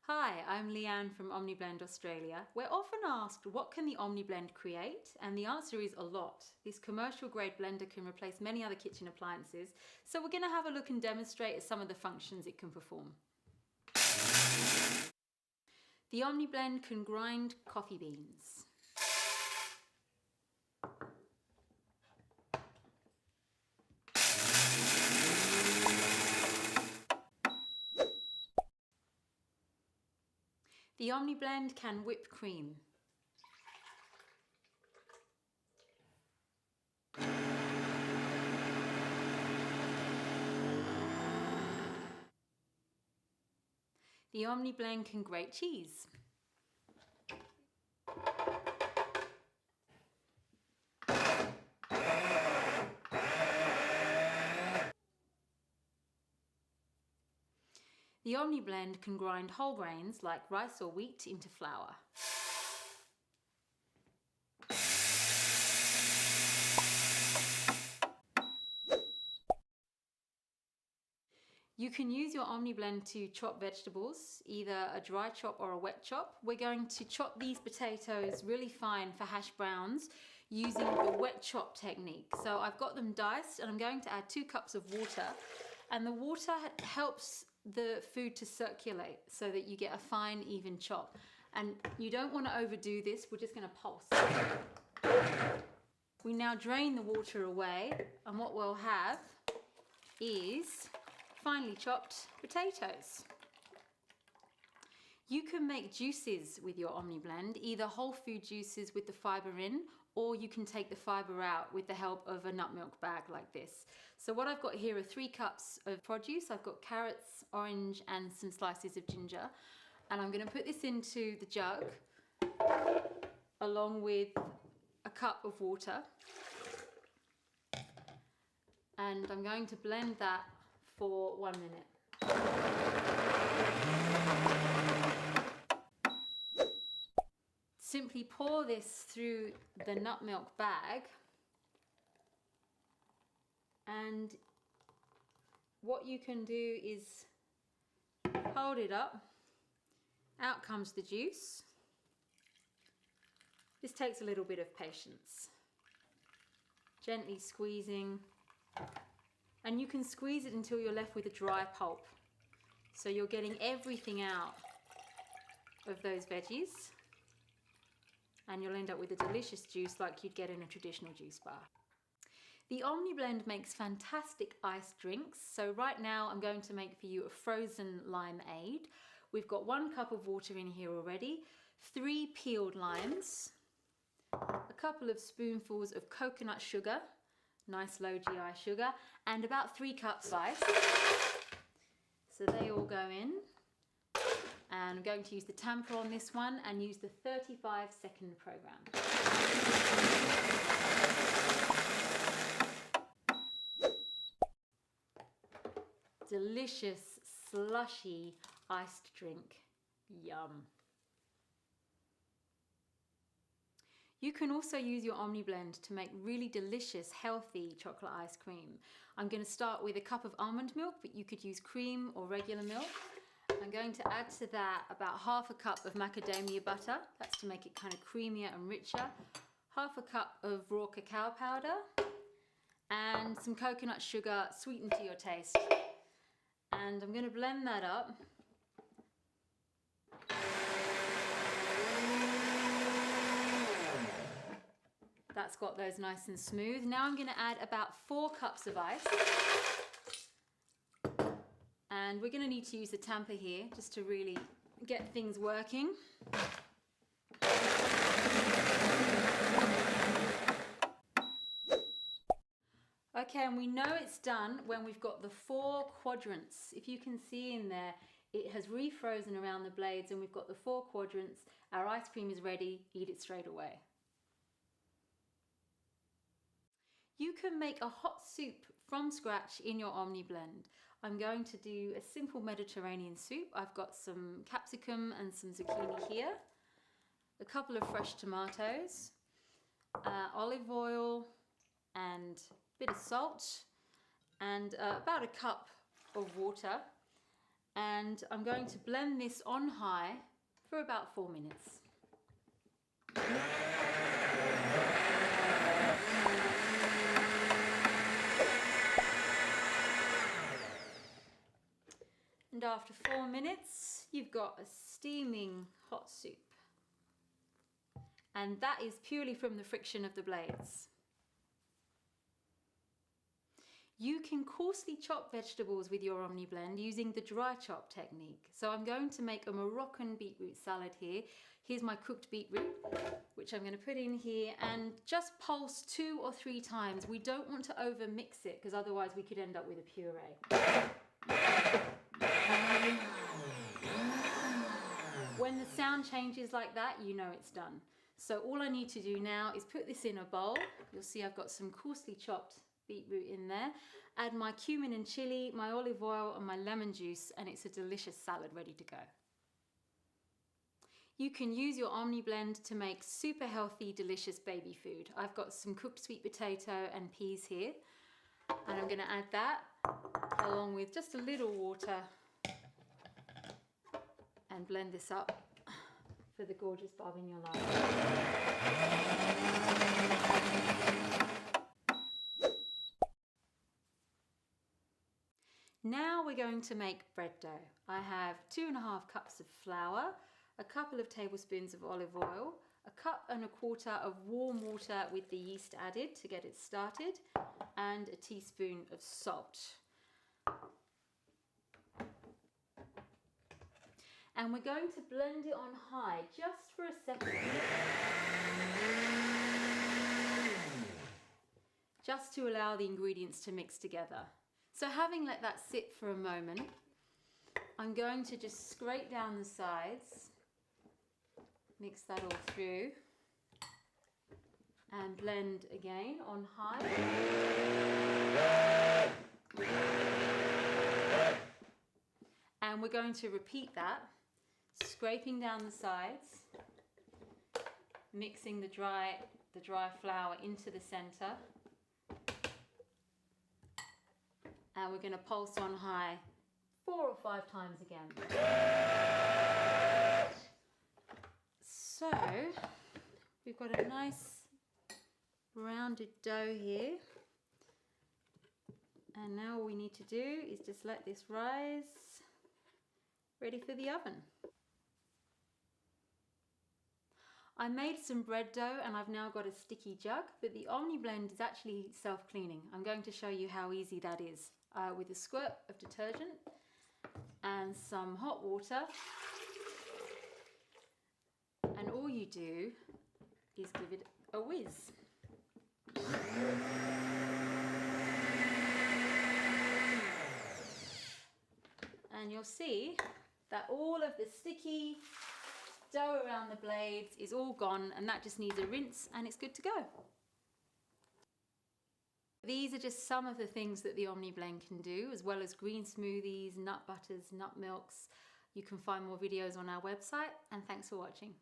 Hi, I'm Leanne from OmniBlend Australia. We're often asked, what can the OmniBlend create? And the answer is a lot. This commercial grade blender can replace many other kitchen appliances, so we're going to have a look and demonstrate some of the functions it can perform. The OmniBlend can grind coffee beans. The OmniBlend can whip cream. The OmniBlend can grate cheese. The OmniBlend can grind whole grains like rice or wheat into flour. You can use your OmniBlend to chop vegetables, either a dry chop or a wet chop. We're going to chop these potatoes really fine for hash browns using the wet chop technique. So I've got them diced and I'm going to add 2 cups of water, and the water helps the food to circulate so that you get a fine, even chop. And you don't want to overdo this, we're just going to pulse. We now drain the water away, and what we'll have is finely chopped potatoes. You can make juices with your OmniBlend, either whole food juices with the fibre in, or you can take the fibre out with the help of a nut milk bag like this. So what I've got here are 3 cups of produce. I've got carrots, orange, and some slices of ginger. And I'm going to put this into the jug along with a cup of water. And I'm going to blend that for 1 minute. Simply pour this through the nut milk bag, and what you can do is hold it up, out comes the juice. This takes a little bit of patience. Gently squeezing, and you can squeeze it until you're left with a dry pulp. So you're getting everything out of those veggies, and you'll end up with a delicious juice like you'd get in a traditional juice bar. The OmniBlend makes fantastic iced drinks. So right now I'm going to make for you a frozen limeade. We've got 1 cup of water in here already, 3 peeled limes, a couple of spoonfuls of coconut sugar, nice low GI sugar, and about 3 cups of ice. So they all go in. And I'm going to use the tamper on this one and use the 35-second program. Delicious, slushy, iced drink. Yum. You can also use your OmniBlend to make really delicious, healthy chocolate ice cream. I'm going to start with a cup of almond milk, but you could use cream or regular milk. I'm going to add to that about ½ a cup of macadamia butter. That's to make it kind of creamier and richer. ½ a cup of raw cacao powder, and some coconut sugar sweetened to your taste. And I'm going to blend that up. That's got those nice and smooth. Now I'm going to add about 4 cups of ice. And we're going to need to use the tamper here just to really get things working. Okay, and we know it's done when we've got the 4 quadrants. If you can see in there, it has refrozen around the blades and we've got the 4 quadrants. Our ice cream is ready, eat it straight away. You can make a hot soup from scratch in your OmniBlend. I'm going to do a simple Mediterranean soup. I've got some capsicum and some zucchini here, a couple of fresh tomatoes, olive oil and a bit of salt, and about a cup of water. And I'm going to blend this on high for about 4 minutes. And after 4 minutes, you've got a steaming hot soup. And that is purely from the friction of the blades. You can coarsely chop vegetables with your OmniBlend using the dry chop technique. So I'm going to make a Moroccan beetroot salad here. Here's my cooked beetroot, which I'm going to put in here and just pulse 2 or 3 times. We don't want to over mix it because otherwise we could end up with a puree. When the sound changes like that, you know it's done. So all I need to do now is put this in a bowl. You'll see I've got some coarsely chopped beetroot in there. Add my cumin and chili, my olive oil and my lemon juice, and it's a delicious salad ready to go. You can use your OmniBlend to make super healthy, delicious baby food. I've got some cooked sweet potato and peas here, and I'm going to add that along with just a little water and blend this up for the gorgeous barbe in your life. Now we're going to make bread dough. I have 2½ cups of flour, a couple of tablespoons of olive oil, 1¼ cups of warm water with the yeast added to get it started, and a teaspoon of salt. And we're going to blend it on high just for a second, just to allow the ingredients to mix together. So having let that sit for a moment, I'm going to just scrape down the sides, mix that all through, and blend again on high. And we're going to repeat that, scraping down the sides, mixing the dry flour into the center. And we're going to pulse on high 4 or 5 times again. So we've got a nice rounded dough here. And now all we need to do is just let this rise, ready for the oven. I made some bread dough and I've now got a sticky jug, but the OmniBlend is actually self-cleaning. I'm going to show you how easy that is with a squirt of detergent and some hot water. And all you do is give it a whiz. And you'll see that all of the sticky dough around the blades is all gone, and that just needs a rinse and it's good to go. These are just some of the things that the OmniBlend can do, as well as green smoothies, nut butters, nut milks. You can find more videos on our website, and thanks for watching.